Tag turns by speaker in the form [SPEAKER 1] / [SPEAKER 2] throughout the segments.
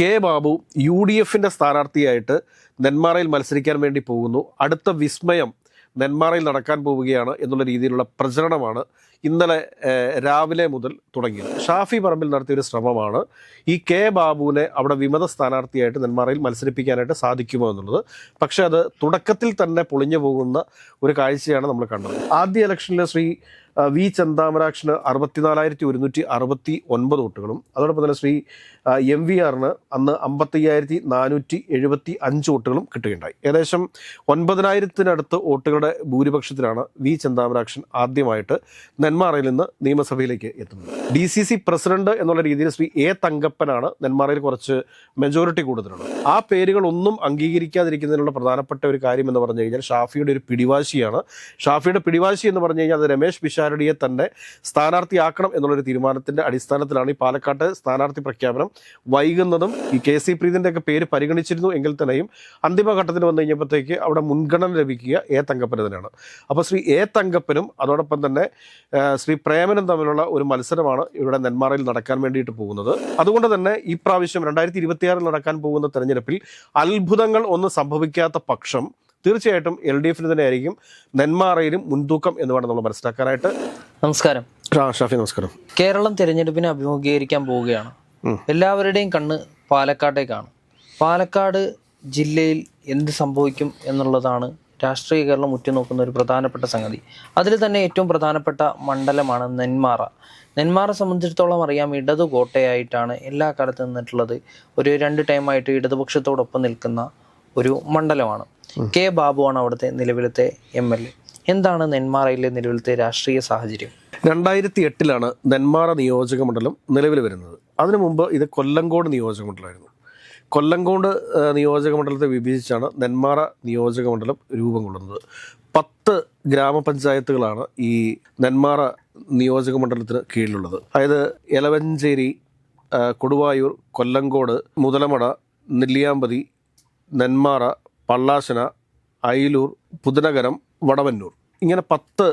[SPEAKER 1] K Babu UDFന്റെ സ്ഥാനാർത്ഥിയായിട്ട് നെന്മാറയിൽ മത്സരിക്കാൻ വേണ്ടി പോകുന്നു. അടുത്ത വിസ്മയം നെന്മാറയിൽ നടക്കാൻ പോവുകയാണ് എന്നുള്ള രീതിയിലുള്ള പ്രചരണമാണ് ഇന്നലെ രാവിലെ മുതൽ തുടങ്ങിയത്. ഷാഫി പറമ്പിൽ നടത്തിയൊരു ശ്രമമാണ് ഈ കെ ബാബുവിനെ അവിടെ വിമത സ്ഥാനാർത്ഥിയായിട്ട് നെന്മാറയിൽ മത്സരിപ്പിക്കാനായിട്ട് സാധിക്കുമോ എന്നുള്ളത്. പക്ഷേ അത് തുടക്കത്തിൽ തന്നെ പൊളിഞ്ഞു പോകുന്ന ഒരു കാഴ്ചയാണ് നമ്മൾ കണ്ടത്. ആദ്യ ഇലക്ഷനിൽ ശ്രീ വി ചെന്താമരാക്ഷന് 64,169 വോട്ടുകളും അതോടൊപ്പം തന്നെ ശ്രീ MVRന് അന്ന് 55,475 വോട്ടുകളും കിട്ടുകയുണ്ടായി. ഏകദേശം 9,000-നടുത്ത് വോട്ടുകളുടെ ഭൂരിപക്ഷത്തിലാണ് വി ചെന്താമരാക്ഷൻ ആദ്യമായിട്ട് നെന്മാറയിൽ നിന്ന് നിയമസഭയിലേക്ക് എത്തുന്നത്. DCC പ്രസിഡന്റ് എന്നുള്ള രീതിയിൽ ശ്രീ A തങ്കപ്പനാണ് നെന്മാറയിൽ കുറച്ച് മെജോറിറ്റി കൂടുതലുള്ളത്. ആ പേരുകളൊന്നും അംഗീകരിക്കാതിരിക്കുന്നതിനുള്ള പ്രധാനപ്പെട്ട ഒരു കാര്യം എന്ന് പറഞ്ഞു കഴിഞ്ഞാൽ ഷാഫിയുടെ ഒരു പിടിവാശിയാണ്. ഷാഫിയുടെ പിടിവാശി എന്ന് പറഞ്ഞു കഴിഞ്ഞാൽ അത് രമേശ് പിഷാരടിയെ തന്നെ സ്ഥാനാർത്ഥിയാക്കണം എന്നുള്ളൊരു തീരുമാനത്തിന്റെ അടിസ്ഥാനത്തിലാണ് ഈ പാലക്കാട്ട് സ്ഥാനാർത്ഥി പ്രഖ്യാപനം വൈകുന്നതും. ഈ KC പ്രീതിന്റെ ഒക്കെ പേര് പരിഗണിച്ചിരുന്നു എങ്കിൽ തന്നെയും അന്തിമഘട്ടത്തിൽ വന്നു കഴിഞ്ഞപ്പോഴത്തേക്ക് അവിടെ മുൻഗണന ലഭിക്കുക A തങ്കപ്പന് തന്നെയാണ്. അപ്പോൾ ശ്രീ A തങ്കപ്പനും അതോടൊപ്പം തന്നെ ശ്രീ പ്രേമനും തമ്മിലുള്ള ഒരു മത്സരമാണ് ഇവിടെ നെന്മാറയിൽ നടക്കാൻ വേണ്ടിയിട്ട് പോകുന്നത്. അതുകൊണ്ട് തന്നെ ഈ പ്രാവശ്യം 2026 നടക്കാൻ പോകുന്ന തെരഞ്ഞെടുപ്പിൽ അത്ഭുതങ്ങൾ ഒന്നും സംഭവിക്കാത്ത പക്ഷം തീർച്ചയായിട്ടും LDFന് തന്നെയായിരിക്കും നെന്മാറയിലും മുൻതൂക്കം എന്ന് വേണം നമ്മൾ മനസ്സിലാക്കാനായിട്ട്.
[SPEAKER 2] നമസ്കാരം
[SPEAKER 1] ഷാഫി. നമസ്കാരം.
[SPEAKER 2] കേരളം തിരഞ്ഞെടുപ്പിനെ അഭിമുഖീകരിക്കാൻ പോവുകയാണ്. എല്ലാവരുടെയും കണ്ണ് പാലക്കാട്ടേക്കാണ്. പാലക്കാട് ജില്ലയിൽ എന്ത് സംഭവിക്കും എന്നുള്ളതാണ് രാഷ്ട്രീയ കേരളം ഉറ്റുനോക്കുന്ന ഒരു പ്രധാനപ്പെട്ട സംഗതി. അതിൽ തന്നെ ഏറ്റവും പ്രധാനപ്പെട്ട മണ്ഡലമാണ് നെന്മാറ. നെന്മാറ സംബന്ധിച്ചിടത്തോളം അറിയാം, ഇടതു കോട്ടയായിട്ടാണ് എല്ലാ കാലത്തും നിന്നിട്ടുള്ളത്. ഒരു 2 ടൈമായിട്ട് ഇടതുപക്ഷത്തോടൊപ്പം നിൽക്കുന്ന ഒരു മണ്ഡലമാണ്. കെ ബാബുവാണ് അവിടുത്തെ നിലവിലത്തെ MLA. എന്താണ് നെന്മാറയിലെ നിലവിലത്തെ രാഷ്ട്രീയ സാഹചര്യം?
[SPEAKER 1] 2008 നെന്മാറ നിയോജക മണ്ഡലം നിലവിൽ വരുന്നത്. അതിനു മുമ്പ് ഇത് കൊല്ലങ്കോട് നിയോജക മണ്ഡലമായിരുന്നു. കൊല്ലങ്കോട് നിയോജക മണ്ഡലത്തെ വിഭജിച്ചാണ് നെന്മാറ നിയോജക മണ്ഡലം രൂപം കൊള്ളുന്നത്. 10 ഗ്രാമപഞ്ചായത്തുകളാണ് ഈ നെന്മാറ നിയോജക മണ്ഡലത്തിന് കീഴിലുള്ളത്. അതായത് എലവഞ്ചേരി, കൊടുവായൂർ, കൊല്ലങ്കോട്, മുതലമട, നെല്ലിയാമ്പതി, നെന്മാറ, പള്ളാശന, അയിലൂർ, പുതുനഗരം, വടവന്നൂർ, ഇങ്ങനെ 10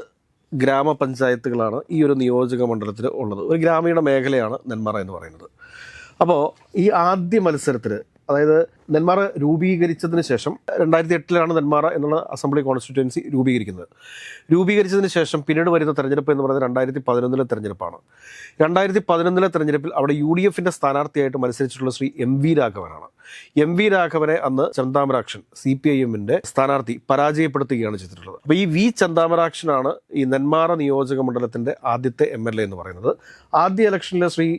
[SPEAKER 1] ഗ്രാമപഞ്ചായത്തുകളാണ് ഈ ഒരു നിയോജക മണ്ഡലത്തിൽ ഉള്ളത്. ഒരു ഗ്രാമീണ മേഖലയാണ് നെന്മാറ എന്ന് പറയുന്നത്. അപ്പോൾ ഈ ആദ്യ മത്സരത്തിൽ, അതായത് നെന്മാറ രൂപീകരിച്ചതിന് ശേഷം 2008 നെന്മാറ എന്നുള്ള അസംബ്ലി കോൺസ്റ്റിറ്റ്യുവൻസി രൂപീകരിച്ചതിന് ശേഷം പിന്നീട് വരുന്ന തെരഞ്ഞെടുപ്പ് എന്ന് പറയുന്നത് 2011 തെരഞ്ഞെടുപ്പാണ്. 2011 തെരഞ്ഞെടുപ്പിൽ അവിടെ UDFന്റെ സ്ഥാനാർത്ഥിയായിട്ട് മത്സരിച്ചിട്ടുള്ള ശ്രീ MV രാഘവനാണ്. MV രാഘവനെ അന്ന് ചെന്താമരാക്ഷൻ CPIMന്റെ സ്ഥാനാർത്ഥി പരാജയപ്പെടുത്തുകയാണ് ചെയ്തിട്ടുള്ളത്. അപ്പോൾ ഈ വി ചെന്താമരാക്ഷനാണ് ഈ നെന്മാറ നിയോജക മണ്ഡലത്തിന്റെ ആദ്യത്തെ MLA എന്ന് പറയുന്നത്. ആദ്യ ഇലക്ഷനിൽ ശ്രീ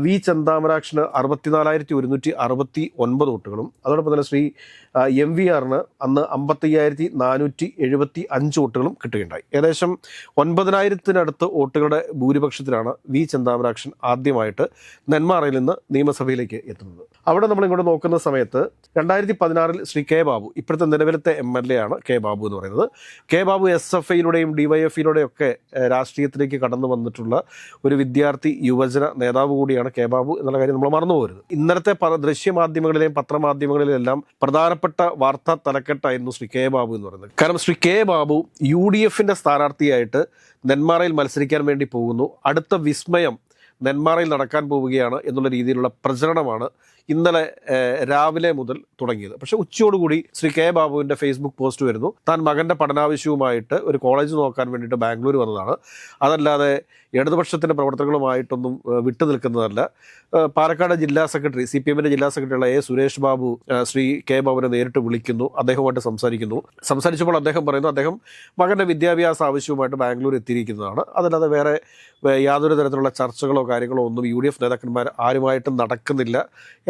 [SPEAKER 1] വി ചെന്താമരാക്ഷന് 64,169 വോട്ടുകളും അതോടൊപ്പം തന്നെ ശ്രീ MVRന് അന്ന് 55,475 വോട്ടുകളും കിട്ടുകയുണ്ടായി. ഏകദേശം 9,000-നടുത്ത് വോട്ടുകളുടെ ഭൂരിപക്ഷത്തിലാണ് വി ചെന്താമരാക്ഷൻ ആദ്യമായിട്ട് നെന്മാറയിൽ നിന്ന് നിയമസഭയിലേക്ക് എത്തുന്നത്. അവിടെ നമ്മൾ ഇങ്ങോട്ട് നോക്കുന്ന സമയത്ത് 2016 ശ്രീ കെ ബാബു, ഇപ്പോഴത്തെ നിലവിലത്തെ MLA ആണ് കെ ബാബു എന്ന് പറയുന്നത്. കെ ബാബു SFIയിലൂടെയും DYFയിലൂടെയും ഒക്കെ രാഷ്ട്രീയത്തിലേക്ക് കടന്നു വന്നിട്ടുള്ള ഒരു വിദ്യാർത്ഥി യുവജന നേതാവ് കൂടിയാണ് കെ ബാബു എന്നുള്ള കാര്യം നമ്മൾ മറന്നുപോകരുത്. ഇന്നലത്തെ ദൃശ്യമാധ്യമങ്ങളിലെയും പത്രമാധ്യമങ്ങളിലെയും എല്ലാം പ്രധാനപ്പെട്ട വാർത്താ തലക്കെട്ടായിരുന്നു ശ്രീ കെ ബാബു എന്ന് പറയുന്നത്. കാരണം ശ്രീ കെ ബാബു UDFന്റെ സ്ഥാനാർത്ഥിയായിട്ട് നെന്മാറയിൽ മത്സരിക്കാൻ വേണ്ടി പോകുന്നു. അടുത്ത വിസ്മയം നെന്മാറയിൽ നടക്കാൻ പോവുകയാണ് എന്നുള്ള രീതിയിലുള്ള പ്രചരണമാണ് ഇന്നലെ രാവിലെ മുതൽ തുടങ്ങിയത്. പക്ഷേ ഉച്ചയോടുകൂടി ശ്രീ കെ ബാബുവിൻ്റെ ഫേസ്ബുക്ക് പോസ്റ്റ് വരുന്നു, താൻ മകൻ്റെ പഠനാവശ്യവുമായിട്ട് ഒരു കോളേജ് നോക്കാൻ വേണ്ടിയിട്ട് ബാംഗ്ലൂർ വന്നതാണ്, അതല്ലാതെ ഇടതുപക്ഷത്തിൻ്റെ പ്രവർത്തനങ്ങളുമായിട്ടൊന്നും വിട്ടു നിൽക്കുന്നതല്ല. പാലക്കാട് ജില്ലാ സെക്രട്ടറി, CPMന്റെ ജില്ലാ സെക്രട്ടറിയുള്ള A സുരേഷ് ബാബു ശ്രീ കെ ബാബുവിനെ നേരിട്ട് വിളിക്കുന്നു, അദ്ദേഹവുമായിട്ട് സംസാരിച്ചപ്പോൾ അദ്ദേഹം പറയുന്നു അദ്ദേഹം മകൻ്റെ വിദ്യാഭ്യാസ ആവശ്യവുമായിട്ട് ബാംഗ്ലൂർ എത്തിയിരിക്കുന്നതാണ്, അതല്ലാതെ വേറെ യാതൊരു തരത്തിലുള്ള ചർച്ചകളോ കാര്യങ്ങളോ ഒന്നും UDF നേതാക്കന്മാർ ആരുമായിട്ടും നടക്കുന്നില്ല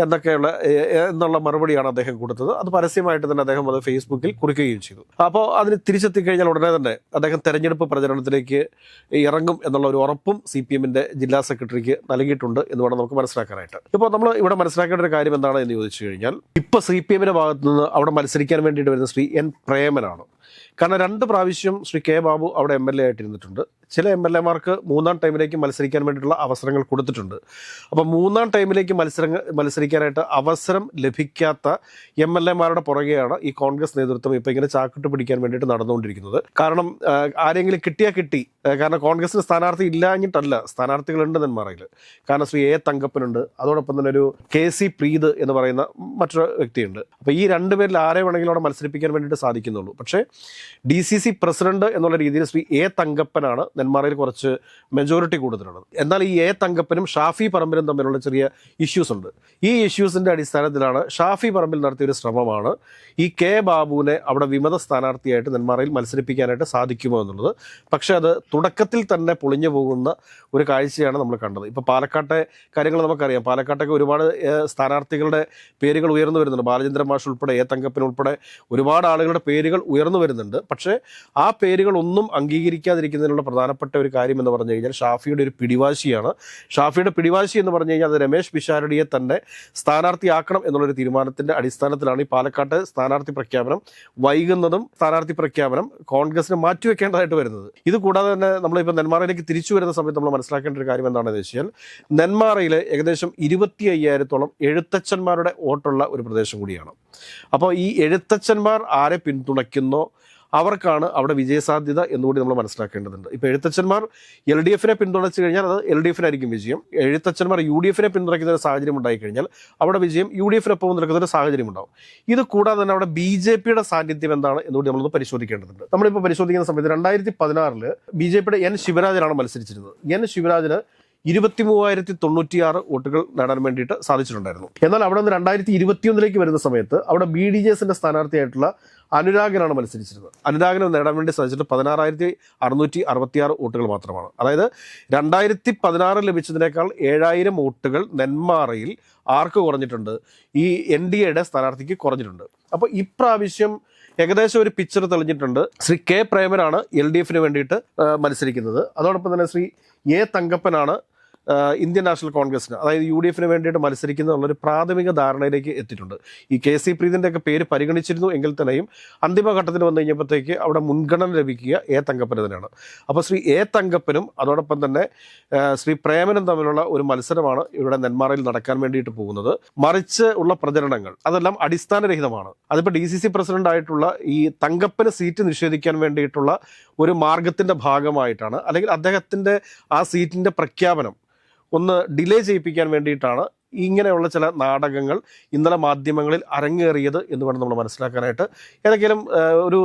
[SPEAKER 1] എന്നുള്ള മറുപടിയാണ് അദ്ദേഹം കൊടുത്തത്. അത് പരസ്യമായിട്ട് തന്നെ അദ്ദേഹം അത് ഫേസ്ബുക്കിൽ കുറിക്കുകയും ചെയ്തു. അപ്പോൾ അതിന് തിരിച്ചെത്തിക്കഴിഞ്ഞാൽ ഉടനെ തന്നെ അദ്ദേഹം തെരഞ്ഞെടുപ്പ് പ്രചരണത്തിലേക്ക് ഇറങ്ങും എന്നുള്ള ഒരു ഉറപ്പും CPMന്റെ ജില്ലാ സെക്രട്ടറിക്ക് നൽകിയിട്ടുണ്ട് എന്ന് വേണം നമുക്ക് മനസ്സിലാക്കാനായിട്ട്. ഇപ്പോൾ നമ്മൾ ഇവിടെ മനസ്സിലാക്കേണ്ട ഒരു കാര്യം എന്താണ് എന്ന് ചോദിച്ചു കഴിഞ്ഞാൽ, ഇപ്പോൾ CPMന്റെ ഭാഗത്തു നിന്ന് അവിടെ മത്സരിക്കാൻ വേണ്ടിയിട്ട് വരുന്ന ശ്രീ N പ്രേമനാണ്. കാരണം 2 പ്രാവശ്യം ശ്രീ കെ ബാബു അവിടെ MLA ആയിട്ടിരുന്നിട്ടുണ്ട്. ചില MLA-മാർക്ക് 3-ാം ടൈമിലേക്ക് മത്സരിക്കാൻ വേണ്ടിയിട്ടുള്ള അവസരങ്ങൾ കൊടുത്തിട്ടുണ്ട്. അപ്പോൾ 3-ാം ടൈമിലേക്ക് മത്സരിക്കാനായിട്ട് അവസരം ലഭിക്കാത്ത MLA-മാരുടെ പുറകെയാണ് ഈ കോൺഗ്രസ് നേതൃത്വം ഇപ്പോൾ ഇങ്ങനെ ചാക്കിട്ട് പിടിക്കാൻ വേണ്ടിയിട്ട് നടന്നുകൊണ്ടിരിക്കുന്നത്. കാരണം ആരെങ്കിലും കിട്ടിയാൽ കിട്ടി, കാരണം കോൺഗ്രസിന് സ്ഥാനാർത്ഥി ഇല്ലാഞ്ഞിട്ടല്ല, സ്ഥാനാർത്ഥികളുണ്ട് നെന്മാറയിൽ. കാരണം ശ്രീ A. തങ്കപ്പനുണ്ട്, അതോടൊപ്പം തന്നെ ഒരു KC പ്രീത് എന്ന് പറയുന്ന മറ്റൊരു വ്യക്തിയുണ്ട്. അപ്പോൾ ഈ 2 പേരിൽ ആരെ വേണമെങ്കിലും അവിടെ മത്സരിപ്പിക്കാൻ വേണ്ടിയിട്ട് സാധിക്കുന്നുള്ളൂ. പക്ഷേ DCC പ്രസിഡന്റ് എന്നുള്ള രീതിയിൽ ശ്രീ A. തങ്കപ്പനാണ് നെന്മാറയിൽ കുറച്ച് മെജോറിറ്റി കൂടുതലുള്ളത്. എന്നാൽ ഈ A. തങ്കപ്പനും ഷാഫി പറമ്പിലും തമ്മിലുള്ള ചെറിയ ഇഷ്യൂസ് ഉണ്ട്. ഈ ഇഷ്യൂസിന്റെ അടിസ്ഥാനത്തിലാണ് ഷാഫി പറമ്പിൽ നടത്തിയൊരു ശ്രമമാണ് ഈ കെ ബാബുവിനെ അവിടെ വിമത സ്ഥാനാർത്ഥിയായിട്ട് നെന്മാറയിൽ മത്സരിപ്പിക്കാനായിട്ട് സാധിക്കുമോ എന്നുള്ളത്. പക്ഷേ അത് തുടക്കത്തിൽ തന്നെ പൊളിഞ്ഞു പോകുന്ന ഒരു കാഴ്ചയാണ് നമ്മൾ കണ്ടത്. ഇപ്പോൾ പാലക്കാട്ടെ കാര്യങ്ങൾ നമുക്കറിയാം. പാലക്കാട്ടൊക്കെ ഒരുപാട് സ്ഥാനാർത്ഥികളുടെ പേരുകൾ ഉയർന്നു വരുന്നുണ്ട്. ബാലചന്ദ്രൻ മാഷ് ഉൾപ്പെടെ A. തങ്കപ്പൻ ഉൾപ്പെടെ ഒരുപാട് ആളുകളുടെ പേരുകൾ ഉയർന്നു വരുന്നുണ്ട്. പക്ഷേ ആ പേരുകളൊന്നും അംഗീകരിക്കാതിരിക്കുന്നതിനുള്ള പ്രധാനപ്പെട്ട ഒരു കാര്യം എന്ന് പറഞ്ഞു കഴിഞ്ഞാൽ ഷാഫിയുടെ ഒരു പിടിവാശിയാണ്. ഷാഫിയുടെ പിടിവാശി എന്ന് പറഞ്ഞു കഴിഞ്ഞാൽ അത് രമേശ് പിഷാരടിയെ തന്നെ സ്ഥാനാർത്ഥിയാക്കണം എന്നുള്ളൊരു തീരുമാനത്തിന്റെ അടിസ്ഥാനത്തിലാണ് ഈ പാലക്കാട്ട് സ്ഥാനാർത്ഥി പ്രഖ്യാപനം വൈകുന്നതും സ്ഥാനാർത്ഥി പ്രഖ്യാപനം കോൺഗ്രസിന് മാറ്റിവെക്കേണ്ടതായിട്ട് വരുന്നത്. ഇത് കൂടാതെ തന്നെ നമ്മളിപ്പോൾ നെന്മാറയിലേക്ക് തിരിച്ചു വരുന്ന സമയത്ത് നമ്മൾ മനസ്സിലാക്കേണ്ട ഒരു കാര്യം എന്താണെന്ന് വെച്ചാൽ നെന്മാറയിൽ ഏകദേശം 25,000-ഓളം എഴുത്തച്ഛന്മാരുടെ വോട്ടുള്ള ഒരു പ്രദേശം കൂടിയാണ്. അപ്പോൾ ഈ എഴുത്തച്ഛന്മാർ ആരെ പിന്തുണയ്ക്കുന്നോ അവർക്കാണ് അവിടെ വിജയസാധ്യത എന്നുകൂടി നമ്മൾ മനസ്സിലാക്കേണ്ടതുണ്ട്. ഇപ്പോൾ എഴുത്തച്ഛന്മാർ LDF-നെ പിന്തുണച്ചു കഴിഞ്ഞാൽ അത് LDF-നായിരിക്കും വിജയം. എഴുത്തച്ഛന്മാർ UDF-നെ പിന്തുണയ്ക്കുന്ന ഒരു സാഹചര്യം ഉണ്ടായിക്കഴിഞ്ഞാൽ അവിടെ വിജയം UDF-നൊപ്പം നിൽക്കുന്ന ഒരു സാഹചര്യം ഉണ്ടാവും. ഇത് കൂടാതെ തന്നെ അവിടെ BJP-യുടെ സാന്നിധ്യം എന്താണ് എന്നുകൂടി നമ്മളൊന്ന് പരിശോധിക്കേണ്ടതുണ്ട്. നമ്മളിപ്പോൾ പരിശോധിക്കുന്ന സമയത്ത് 2016 BJP-യുടെ N. ശിവരാജനാണ് മത്സരിച്ചിരുന്നത്. N. ശിവരാജന് 23,096 വോട്ടുകൾ നേടാൻ വേണ്ടിയിട്ട് സാധിച്ചിട്ടുണ്ടായിരുന്നു. എന്നാൽ അവിടെ നിന്ന് 2021 വരുന്ന സമയത്ത് അവിടെ BDJS-ന്റെ സ്ഥാനാർത്ഥിയായിട്ടുള്ള അനുരാഗനാണ് മത്സരിച്ചിരുന്നത്. അനുരാഗന് നേടാൻ വേണ്ടി സാധിച്ചിട്ട് 16,666 വോട്ടുകൾ മാത്രമാണ്. അതായത് 2016 ലഭിച്ചതിനേക്കാൾ 7,000 വോട്ടുകൾ നെന്മാറയിൽ ആർക്ക് കുറഞ്ഞിട്ടുണ്ട്? ഈ NDA-യുടെ സ്ഥാനാർത്ഥിക്ക് കുറഞ്ഞിട്ടുണ്ട്. അപ്പോൾ ഇപ്രാവശ്യം ഏകദേശം ഒരു പിക്ചർ തെളിഞ്ഞിട്ടുണ്ട്. ശ്രീ K. പ്രേമനാണ് LDF-ന് വേണ്ടിയിട്ട് മത്സരിക്കുന്നത്. അതോടൊപ്പം തന്നെ ശ്രീ A. തങ്കപ്പനാണ് ഇന്ത്യൻ നാഷണൽ കോൺഗ്രസിന്, അതായത് UDF-ന് വേണ്ടിയിട്ട് മത്സരിക്കുന്നതിനുള്ളൊരു പ്രാഥമിക ധാരണയിലേക്ക് എത്തിയിട്ടുണ്ട്. ഈ KC പ്രീതിൻ്റെ ഒക്കെ പേര് പരിഗണിച്ചിരുന്നു എങ്കിൽ തന്നെയും അന്തിമഘട്ടത്തിൽ വന്നു കഴിഞ്ഞപ്പോഴത്തേക്ക് അവിടെ മുൻഗണന ലഭിക്കുക A. തങ്കപ്പന് തന്നെയാണ്. അപ്പോൾ ശ്രീ A. തങ്കപ്പനും അതോടൊപ്പം തന്നെ ശ്രീ പ്രേമനും തമ്മിലുള്ള ഒരു മത്സരമാണ് ഇവിടെ നെന്മാറയിൽ നടക്കാൻ വേണ്ടിയിട്ട് പോകുന്നത്. മറിച്ച് ഉള്ള പ്രചരണങ്ങൾ അതെല്ലാം അടിസ്ഥാനരഹിതമാണ്. അതിപ്പോൾ DCC പ്രസിഡന്റ് ആയിട്ടുള്ള ഈ തങ്കപ്പന് സീറ്റ് നിഷേധിക്കാൻ വേണ്ടിയിട്ടുള്ള ഒരു മാർഗത്തിൻ്റെ ഭാഗമായിട്ടാണ്, അല്ലെങ്കിൽ അദ്ദേഹത്തിൻ്റെ ആ സീറ്റിൻ്റെ പ്രഖ്യാപനം ഒന്ന് ഡിലേ ചെയ്യിപ്പിക്കാൻ വേണ്ടിയിട്ടാണ് ഇങ്ങനെയുള്ള ചില നാടകങ്ങൾ ഇന്നലെ മാധ്യമങ്ങളിൽ അരങ്ങേറിയത് എന്ന് വേണം നമ്മൾ മനസ്സിലാക്കാനായിട്ട്. ഏതെങ്കിലും ഒരു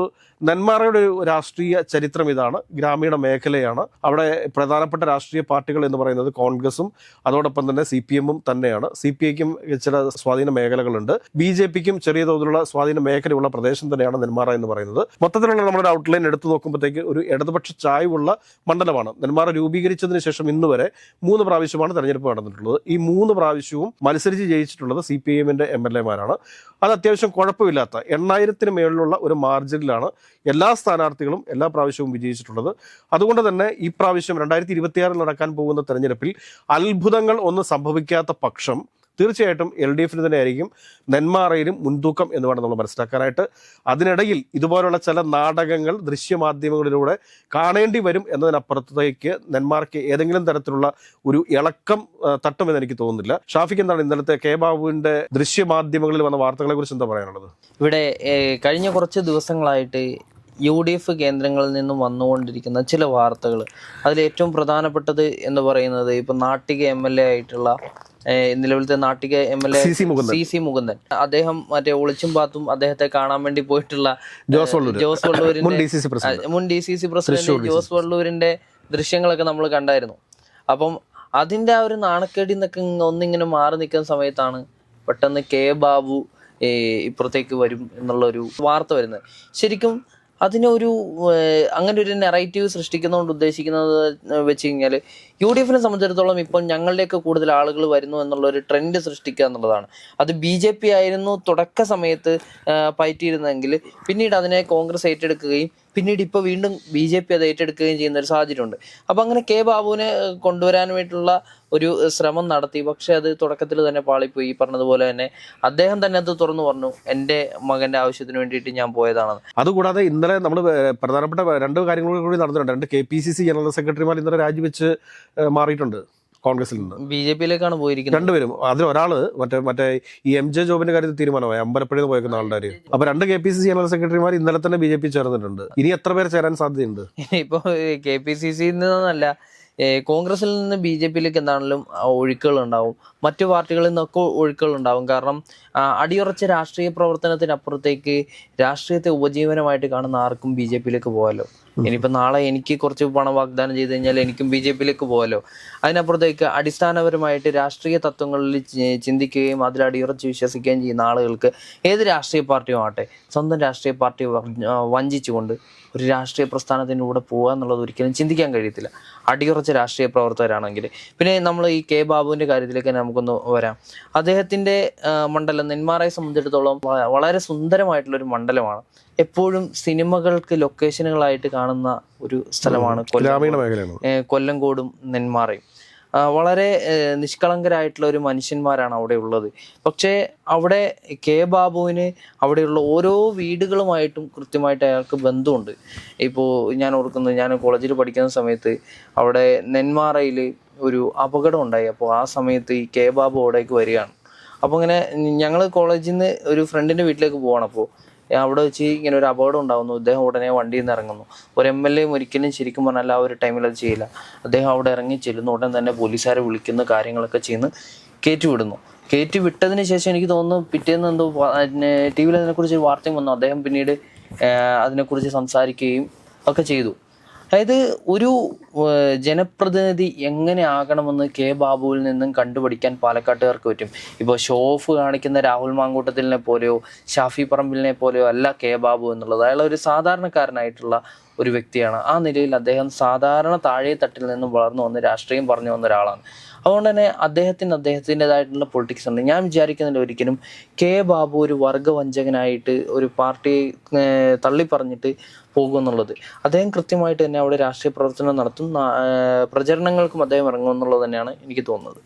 [SPEAKER 1] നെന്മാറയുടെ ഒരു രാഷ്ട്രീയ ചരിത്രം ഇതാണ്. ഗ്രാമീണ മേഖലയാണ്. അവിടെ പ്രധാനപ്പെട്ട രാഷ്ട്രീയ പാർട്ടികൾ എന്ന് പറയുന്നത് കോൺഗ്രസും അതോടൊപ്പം തന്നെ CPM-ഉം തന്നെയാണ്. CPI-ക്കും ചില സ്വാധീന മേഖലകളുണ്ട്. BJP-ക്കും ചെറിയ തോതിലുള്ള സ്വാധീന മേഖലയുള്ള പ്രദേശം തന്നെയാണ് നെന്മാറ എന്ന് പറയുന്നത്. മൊത്തത്തിലുള്ള നമ്മുടെ ഔട്ട്ലൈൻ എടുത്തു നോക്കുമ്പോഴത്തേക്ക് ഒരു ഇടതുപക്ഷ ചായ്വുള്ള മണ്ഡലമാണ്. നെന്മാറ രൂപീകരിച്ചതിന് ശേഷം ഇന്ന് വരെ 3 പ്രാവശ്യമാണ് തെരഞ്ഞെടുപ്പ് നടന്നിട്ടുള്ളത്. ഈ 3 പ്രാവശ്യവും മത്സരിച്ച് ജയിച്ചിട്ടുള്ളത് CPM-ന്റെ MLA-മാരാണ്. അത് അത്യാവശ്യം കുഴപ്പമില്ലാത്ത 8,000-ന് മേളിലുള്ള ഒരു മാർജിനിലാണ് എല്ലാ സ്ഥാനാർത്ഥികളും എല്ലാ പ്രാവശ്യവും വിജയിച്ചിട്ടുള്ളത്. അതുകൊണ്ട് തന്നെ ഈ പ്രാവശ്യം 2026 നടക്കാൻ പോകുന്ന തെരഞ്ഞെടുപ്പിൽ അത്ഭുതങ്ങൾ ഒന്നും സംഭവിക്കാത്ത പക്ഷം തീർച്ചയായിട്ടും LDF-ന് തന്നെ ആയിരിക്കും നെന്മാറയിലും മുൻതൂക്കം എന്ന് വേണം നമ്മൾ മനസ്സിലാക്കാനായിട്ട്. അതിനിടയിൽ ഇതുപോലുള്ള ചില നാടകങ്ങൾ ദൃശ്യമാധ്യമങ്ങളിലൂടെ കാണേണ്ടി വരും എന്നതിനപ്പുറത്തേക്ക് നെന്മാറയ്ക്ക് ഏതെങ്കിലും തരത്തിലുള്ള ഒരു ഇളക്കം തട്ടുമെന്ന് എനിക്ക് തോന്നുന്നില്ല. ഷാഫിക്ക് എന്താണ് ഇന്നലത്തെ K. ബാബുവിൻ്റെ ദൃശ്യമാധ്യമങ്ങളിൽ വന്ന വാർത്തകളെ കുറിച്ച് എന്താ പറയാനുള്ളത്?
[SPEAKER 2] ഇവിടെ കഴിഞ്ഞ കുറച്ച് ദിവസങ്ങളായിട്ട് UDF കേന്ദ്രങ്ങളിൽ നിന്നും വന്നുകൊണ്ടിരിക്കുന്ന ചില വാർത്തകൾ, അതിലേറ്റവും പ്രധാനപ്പെട്ടത് എന്ന് പറയുന്നത് ഇപ്പം നാട്ടിക MLA ആയിട്ടുള്ള നിലവിലത്തെ നാട്ടിക MLA CC മുകുന്ദൻ, അദ്ദേഹം മറ്റേ ഒളിച്ചും പാത്തും അദ്ദേഹത്തെ കാണാൻ വേണ്ടി പോയിട്ടുള്ള ജോസ് വള്ളൂരിന്റെ മുൻ DCC പ്രസിഡന്റ് ജോസ് വള്ളൂരിന്റെ ദൃശ്യങ്ങളൊക്കെ നമ്മൾ കണ്ടായിരുന്നു. അപ്പം അതിന്റെ ആ ഒരു നാണക്കേടിൽ നിന്നൊക്കെ ഒന്നിങ്ങനെ മാറി നിൽക്കുന്ന സമയത്താണ് പെട്ടെന്ന് K. ബാബു ഇപ്പുറത്തേക്ക് വരും എന്നുള്ളൊരു വാർത്ത വരുന്നത്. ശരിക്കും അതിനൊരു അങ്ങനെ ഒരു നെറേറ്റീവ് സൃഷ്ടിക്കുന്നതുകൊണ്ട് ഉദ്ദേശിക്കുന്നത് വെച്ച് കഴിഞ്ഞാൽ UDF-നെ സംബന്ധിച്ചിടത്തോളം ഇപ്പോൾ ഞങ്ങളിലേക്ക് കൂടുതൽ ആളുകൾ വരുന്നു എന്നുള്ളൊരു ട്രെൻഡ് സൃഷ്ടിക്കുക എന്നുള്ളതാണ്. അത് BJP ആയിരുന്നു തുടക്ക സമയത്ത് പയറ്റിയിരുന്നെങ്കിൽ പിന്നീട് അതിനെ കോൺഗ്രസ് ഏറ്റെടുക്കുകയും പിന്നീട് ഇപ്പോൾ വീണ്ടും BJP അത് ഏറ്റെടുക്കുകയും ചെയ്യുന്ന ഒരു സാഹചര്യമുണ്ട്. അപ്പം അങ്ങനെ കെ ബാബുവിനെ കൊണ്ടുവരാനായിട്ടുള്ള ഒരു ശ്രമം നടത്തി. പക്ഷെ അത് തുടക്കത്തിൽ തന്നെ പാളിപ്പോയി. ഈ പറഞ്ഞതുപോലെ തന്നെ അദ്ദേഹം തന്നെ അത് തുറന്നു പറഞ്ഞു, എൻ്റെ മകൻ്റെ ആവശ്യത്തിന് വേണ്ടിയിട്ട് ഞാൻ പോയതാണെന്ന്.
[SPEAKER 1] അതുകൂടാതെ ഇന്നലെ നമ്മൾ പ്രധാനപ്പെട്ട 2 കാര്യങ്ങൾ കൂടി നടന്നിട്ടുണ്ട്. 2 KPCC ജനറൽ സെക്രട്ടറിമാർ ഇന്നലെ രാജിവെച്ച് മാറിയിട്ടുണ്ട് കോൺഗ്രസിൽ നിന്ന്.
[SPEAKER 2] BJP-യിലേക്കാണ് പോയിരിക്കുന്നത്
[SPEAKER 1] രണ്ടുപേരും. അതിലൊരാള് മറ്റേ ഈ MJ ജോബിന്റെ കാര്യത്തിൽ തീരുമാനമായി, അമ്പലപ്പുഴയിൽ നിന്ന് പോയേക്കുന്ന ആൾക്കാർ. അപ്പൊ 2 KPCC ജനറൽ സെക്രട്ടറിമാർ ഇന്നലെ തന്നെ BJP ചേർന്നിട്ടുണ്ട്. ഇനി എത്ര പേർ ചേരാൻ സാധ്യതയുണ്ട്?
[SPEAKER 2] ഇപ്പൊ KPCC-യിൽ നിന്നല്ല, കോൺഗ്രസിൽ നിന്ന് BJP-യിലേക്ക് എന്താണെങ്കിലും ഒഴുക്കുകൾ ഉണ്ടാവും, മറ്റു പാർട്ടികളിൽ നിന്നൊക്കെ ഒഴുക്കുകൾ ഉണ്ടാവും. കാരണം അടിയുറച്ച രാഷ്ട്രീയ പ്രവർത്തനത്തിനപ്പുറത്തേക്ക് രാഷ്ട്രീയത്തെ ഉപജീവനമായിട്ട് കാണുന്ന ആർക്കും BJP-യിലേക്ക് പോകാമല്ലോ. ഇനിയിപ്പോൾ നാളെ എനിക്ക് കുറച്ച് പണം വാഗ്ദാനം ചെയ്ത് കഴിഞ്ഞാൽ എനിക്കും BJP-യിലേക്ക് പോകാമല്ലോ. അതിനപ്പുറത്തേക്ക് അടിസ്ഥാനപരമായിട്ട് രാഷ്ട്രീയ തത്വങ്ങളിൽ ചിന്തിക്കുകയും അതിൽ അടിയുറച്ച് വിശ്വസിക്കുകയും ചെയ്യുന്ന ആളുകൾക്ക് ഏത് രാഷ്ട്രീയ പാർട്ടിയും ആവട്ടെ, സ്വന്തം രാഷ്ട്രീയ പാർട്ടി വഞ്ചിച്ചുകൊണ്ട് ഒരു രാഷ്ട്രീയ പ്രസ്ഥാനത്തിൻ്റെ കൂടെ പോകുക എന്നുള്ളത് ഒരിക്കലും ചിന്തിക്കാൻ കഴിയത്തില്ല, അടിയുറച്ച രാഷ്ട്രീയ പ്രവർത്തകരാണെങ്കിൽ. പിന്നെ നമ്മൾ ഈ കെ ബാബുവിൻ്റെ കാര്യത്തിലേക്ക് നമുക്കൊന്ന് വരാം. അദ്ദേഹത്തിൻ്റെ മണ്ഡലം നെന്മാറയെ സംബന്ധിച്ചിടത്തോളം വളരെ സുന്ദരമായിട്ടുള്ളൊരു മണ്ഡലമാണ്. എപ്പോഴും സിനിമകൾക്ക് ലൊക്കേഷനുകളായിട്ട് കാണുന്ന ഒരു സ്ഥലമാണ് കൊല്ലങ്കോടും നെന്മാറയും. വളരെ നിഷ്കളങ്കരായിട്ടുള്ള ഒരു മനുഷ്യന്മാരാണ് അവിടെ ഉള്ളത്. പക്ഷേ അവിടെ കെ ബാബുവിന് അവിടെയുള്ള ഓരോ വീടുകളുമായിട്ടും കൃത്യമായിട്ട് അയാൾക്ക് ബന്ധമുണ്ട്. ഇപ്പോൾ ഞാൻ ഓർക്കുന്നത്, ഞാൻ കോളേജിൽ പഠിക്കുന്ന സമയത്ത് അവിടെ നെന്മാറയിൽ ഒരു അപകടം ഉണ്ടായി. അപ്പോൾ ആ സമയത്ത് ഈ കെ ബാബു അവിടേക്ക് വരികയാണ്. അപ്പോൾ ഇങ്ങനെ ഞങ്ങൾ കോളേജിൽ നിന്ന് ഒരു ഫ്രണ്ടിൻ്റെ വീട്ടിലേക്ക് പോവാണ്. അപ്പോൾ അവിടെ വെച്ച് ഇങ്ങനെ ഒരു അപകടം ഉണ്ടാകുന്നു. അദ്ദേഹം ഉടനെ വണ്ടിയിൽ നിന്ന് ഇറങ്ങുന്നു. ഒരു MLA ഒരിക്കലും ശരിക്കും പറഞ്ഞാൽ ആ ഒരു ടൈമിൽ അത് ചെയ്യില്ല. അദ്ദേഹം അവിടെ ഇറങ്ങി ചെല്ലുന്നു, ഉടൻ തന്നെ പോലീസുകാരെ വിളിക്കുന്ന കാര്യങ്ങളൊക്കെ ചെയ്യുന്നു, കയറ്റി വിട്ടതിന് ശേഷം എനിക്ക് തോന്നുന്നു പിറ്റേന്ന് എന്തോ TV-യിൽ അതിനെക്കുറിച്ച് വാർത്തയും വന്നു. അദ്ദേഹം പിന്നീട് അതിനെക്കുറിച്ച് സംസാരിക്കുകയും ഒക്കെ ചെയ്തു. അതായത് ഒരു ജനപ്രതിനിധി എങ്ങനെ ആകണമെന്ന് കെ ബാബുവിൽ നിന്നും കണ്ടുപിടിക്കാൻ പാലക്കാട്ടുകാർക്ക് പറ്റും. ഇപ്പോൾ ഷോ ഓഫ് കാണിക്കുന്ന രാഹുൽ മാങ്കൂട്ടത്തിലിനെ പോലെയോ ഷാഫി പറമ്പിലിനെ പോലെയോ അല്ല കെ ബാബു എന്നുള്ളത്. അയാൾ ഒരു സാധാരണക്കാരനായിട്ടുള്ള ഒരു വ്യക്തിയാണ്. ആ നിലയിൽ അദ്ദേഹം സാധാരണ താഴെ തട്ടിൽ നിന്നും വളർന്നു വന്ന് രാഷ്ട്രീയം പറഞ്ഞു വന്ന ഒരാളാണ്. അതുകൊണ്ട് തന്നെ അദ്ദേഹത്തിൻ്റെതായിട്ടുള്ള പൊളിറ്റിക്സ് ഉണ്ട്. ഞാൻ വിചാരിക്കുന്നില്ല ഒരിക്കലും കെ ബാബു ഒരു വർഗവഞ്ചകനായിട്ട് ഒരു പാർട്ടിയെ തള്ളിപ്പറഞ്ഞിട്ട് പോകുമെന്നുള്ളത്. അദ്ദേഹം കൃത്യമായിട്ട് തന്നെ അവിടെ രാഷ്ട്രീയ പ്രവർത്തനം നടത്തും, പ്രചരണങ്ങൾക്കും അദ്ദേഹം ഇറങ്ങുമെന്നുള്ളത് തന്നെയാണ് എനിക്ക് തോന്നുന്നത്.